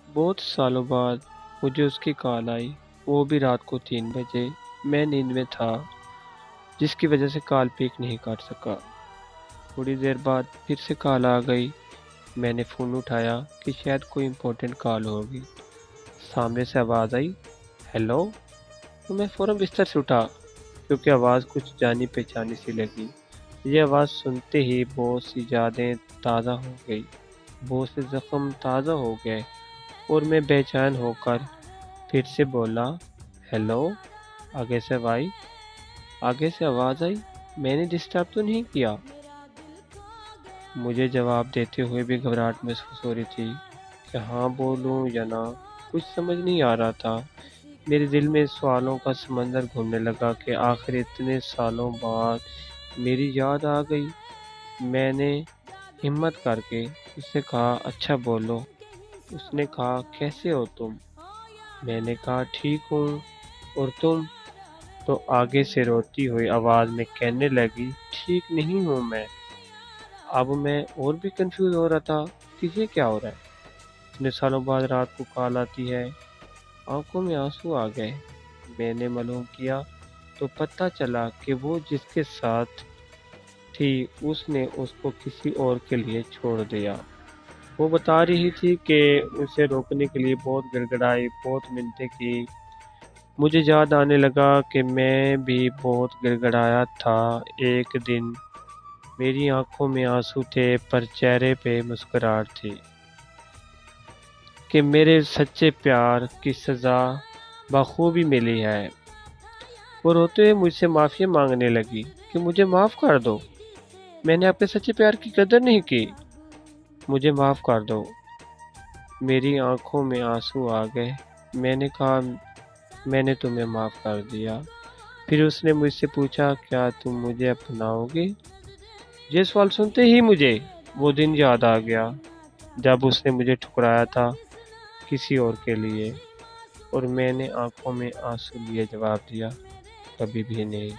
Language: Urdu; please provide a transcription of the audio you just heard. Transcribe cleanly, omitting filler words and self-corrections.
بہت سالوں بعد مجھے اس کی کال آئی، وہ بھی رات کو 3 بجے۔ میں نیند میں تھا، جس کی وجہ سے کال پک نہیں کر سکا۔ تھوڑی دیر بعد پھر سے کال آ گئی۔ میں نے فون اٹھایا کہ شاید کوئی امپورٹنٹ کال ہوگی۔ سامنے سے آواز آئی، ہیلو۔ تو میں فوراً بستر سے اٹھا، کیونکہ آواز کچھ جانی پہچانی سی لگی۔ یہ آواز سنتے ہی بہت سی یادیں تازہ ہو گئی، بہت سے زخم تازہ ہو گئے، اور میں بے چین ہو کر پھر سے بولا، ہیلو۔ آگے سے آواز آئی، میں نے ڈسٹرب تو نہیں کیا؟ مجھے جواب دیتے ہوئے بھی گھبراہٹ محسوس ہو رہی تھی کہ ہاں بولوں یا نہ، کچھ سمجھ نہیں آ رہا تھا۔ میرے دل میں سوالوں کا سمندر گھومنے لگا کہ آخر اتنے سالوں بعد میری یاد آ گئی۔ میں نے ہمت کر کے اس سے کہا، اچھا بولو۔ اس نے کہا، کیسے ہو تم؟ میں نے کہا، ٹھیک ہوں، اور تم؟ تو آگے سے روتی ہوئی آواز میں کہنے لگی، ٹھیک نہیں ہوں میں۔ اب میں اور بھی کنفیوز ہو رہا تھا کہ یہ کیا ہو رہا ہے۔ اتنے سالوں بعد رات کو کال آتی ہے۔ آنکھوں میں آنسو آ گئے۔ میں نے معلوم کیا تو پتہ چلا کہ وہ جس کے ساتھ تھی اس نے اس کو کسی اور کے لیے چھوڑ دیا۔ وہ بتا رہی تھی کہ اسے روکنے کے لیے بہت گڑگڑائی، بہت منتیں کی۔ مجھے یاد آنے لگا کہ میں بھی بہت گڑگڑایا تھا ایک دن۔ میری آنکھوں میں آنسو تھے پر چہرے پہ مسکراہٹ تھی کہ میرے سچے پیار کی سزا بخوبی ملی ہے۔ وہ روتے ہوئے مجھ سے معافی مانگنے لگی کہ مجھے معاف کر دو، میں نے اپنے سچے پیار کی قدر نہیں کی، مجھے معاف کر دو۔ میری آنکھوں میں آنسو آ گئے۔ میں نے کہا، میں نے تمہیں معاف کر دیا۔ پھر اس نے مجھ سے پوچھا، کیا تم مجھے اپناؤ گے؟ یہ سوال سنتے ہی مجھے وہ دن یاد آ گیا جب اس نے مجھے ٹھکرایا تھا کسی اور کے لیے، اور میں نے آنکھوں میں آنسو لیے جواب دیا، کبھی بھی نہیں۔